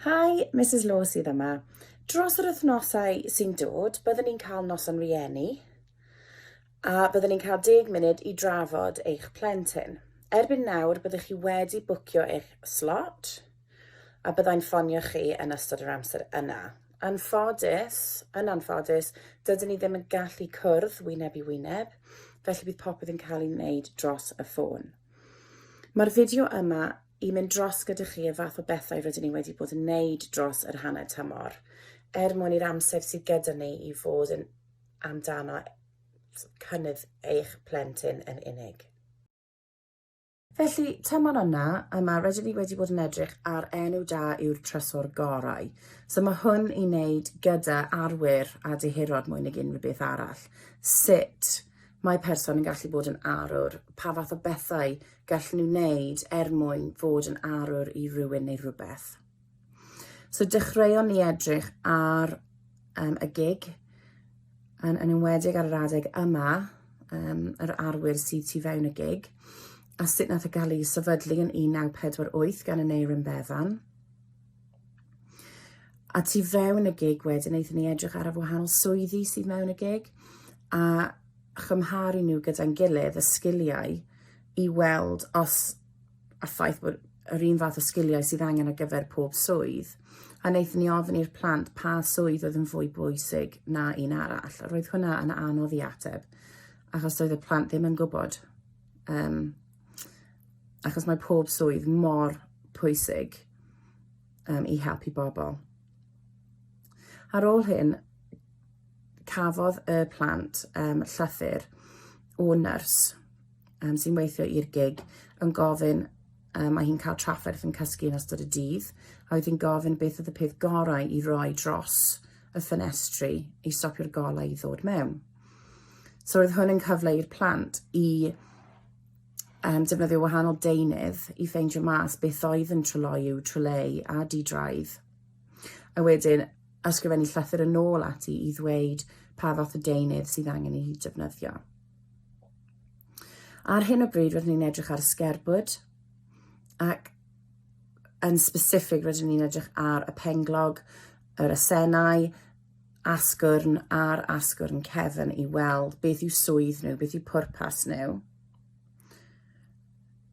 Hi, Mrs Law sydd yma. Dros yr wythnosau sy'n dod, byddwn ni'n cael Noson Rhieni a byddwn ni'n cael 10 munud i drafod eich plentyn. Erbyn nawr, byddwch chi wedi bwcio eich slot a byddai'n ffonio chi yn ystod yr amser yna. Yn anffodus, dydyn ni ddim yn gallu cwrdd wyneb i wyneb, felly bydd popeth yn cael ei wneud dros y ffôn. Mae'r fideo yma i mynd dros gyda chi y fath o bethau rydyn ni wedi bod yn wneud dros yr hanner tymor, mwyn i'r amser sydd gyda ni i fod yn amdano cynnydd eich plentyn yn unig. Felly, tymor yma rydyn ni wedi bod yn edrych ar enw da yw'r trysor gorau. So mae hwn i wneud gyda arwyr a dehirod mwy nag unrhyw beth arall. Sut mae person yn gallu bod yn arwr, pa fath o bethau gallen nhw wneud mwyn fod yn arwr i rywun neu rhywbeth. So dechreuon ni edrych ar y gig, yn enwedig ar yr adeg yma, yr arwyr sydd tu fewn y gig, a sut nath gael ei sefydlu yn 1948 gan y Neirin Bevan. A tu fewn y gig wedyn, wnaethon ni edrych ar y wahanol swyddi sydd mewn y gig, a chymharu nhw gyda'n gilydd y sgiliau i weld os a ffaith bod yr un fath o sgiliau sydd angen ar gyfer pob swydd. A wnaethon ni ofyn i'r plant pa swydd oedd yn fwy bwysig na un arall. A roedd hwnna yn anodd i ateb, achos doedd y plant ddim yn gwybod. Achos mae pob swydd mor pwysig i helpu bobl. Ar ôl hyn, cafodd y plant llythyr o nyrs sy'n weithio i'r gig yn gofyn, mae hi'n cael trafferth yn cysgu yn ystod y dydd, a oedd hi'n gofyn beth oedd y peth gorau i roi dros y ffenestri i stopio'r golau i ddod mewn. So roedd hwn yn cyfle i'r plant i defnyddio wahanol deunydd i ffeindio mas beth oedd yn tryloyw, tryleu a di-draidd. A wedyn, ysgrifennu llythyr yn ôl ati i ddweud pa fath o deunydd sydd angen i defnyddio. Ar hyn o bryd rydyn ni'n edrych ar sgerbwd, ac yn specific rydyn ni'n edrych ar y penglog, yr asennau, asgwrn a'r asgwrn cefn i weld beth yw swydd nhw, beth yw pwrpas nhw.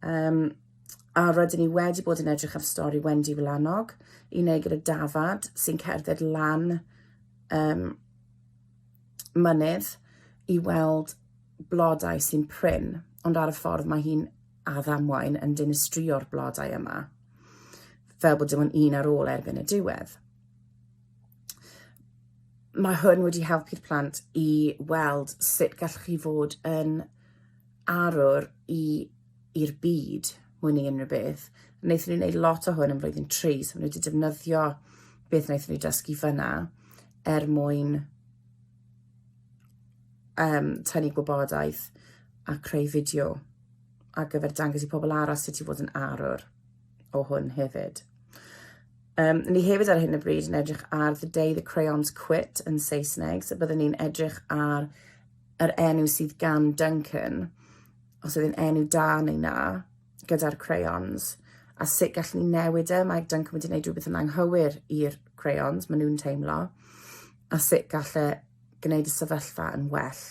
A rydyn ni wedi bod yn edrych ar stori Wendy Wlanog i wneud gyda Dafad sy'n cerdded lan mynydd i weld blodau sy'n prin, ond ar y ffordd mae hi'n addamwain yn dinistrio'r blodau yma, fel bod dim ond un ar ôl erbyn y diwedd. Mae hwn wedi helpu'r plant i weld sut gallwch chi fod yn arwr i'r byd mwy neu unrhyw beth. Wnaethon ni wneud lot o hwn yn flwyddyn 3, so nhw wedi defnyddio beth wnaethon ni dysgu fyna mwyn tynnu gwybodaeth a creu fideo ar gyfer dangos i pobl arall sut i fod yn arwr o hwn hefyd. Ni hefyd ar hyn o bryd yn edrych ar The Day the Crayons Quit yn Saesneg, so byddwn ni'n edrych ar yr enw sydd gan Duncan, os oedd yn enw da neu na, gyda'r crayons, a sut gallwn ni newid mae Duncan wedi gwneud rhywbeth yn anghywir i'r crayons, maen nhw'n teimlo, a sut gallai gwneud y sefyllfa yn well.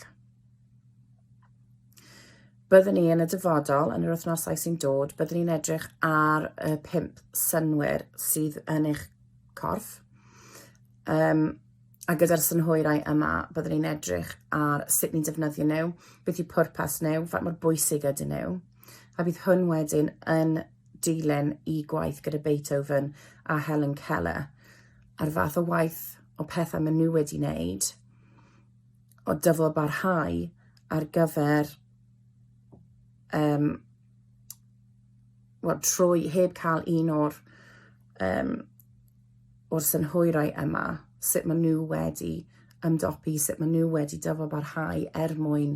Byddwn ni yn y dyfodol, yn yr wythnosau sy'n dod, byddwn ni'n edrych ar y 5 synwyr sydd yn eich corff. A gyda'r synhwyrau yma, byddwn ni'n edrych ar sut ni'n defnyddio nhw, beth yw pwrpas nhw, faint mor bwysig ydyn nhw. A bydd hwn wedyn yn dilyn i gwaith gyda Beethoven a Helen Keller, a'r fath o waith o pethau maen nhw wedi wneud, o dyfod barhau ar gyfer trwy heb cael un o'r synhwyrau yma, sut maen nhw wedi ymdopi, sut maen nhw wedi dyfod barhau mwyn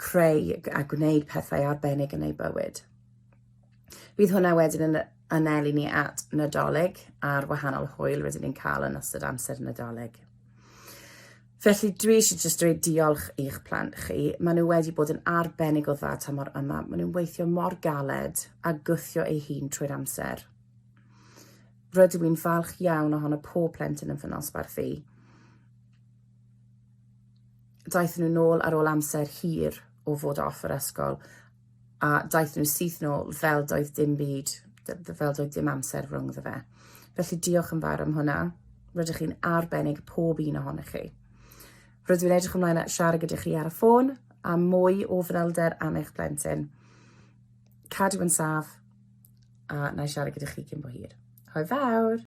creu a gwneud pethau arbennig yn ei bywyd. Bydd hwnna wedyn yn anelu ni at Nadolig a'r wahanol hwyl rydyn ni'n cael yn ystod amser Nadolig. Felly dwi eisiau jyst dweud diolch i'ch plant chi. Maen nhw wedi bod yn arbennig o dda tymor yma. Maen nhw'n weithio mor galed a gwthio eu hun trwy'r amser. Rydw i'n falch iawn ohono pob plentyn yn fy nosbarth i. Daeth nhw nôl ar ôl amser hir o fod off yr ysgol, a daeth nhw syth nôl fel doedd dim byd, fel doedd dim amser rhwngddo fe. Felly diolch yn fawr am hwnna. Rydych chi'n arbennig pob un ohonych chi. Rydw i'n edrych ymlaen at siarad gyda chi ar y ffôn a mwy o fanylder am eich plentyn. Cadw yn saf, a na i siarad gyda chi cyn bo hir. Hwyl fawr!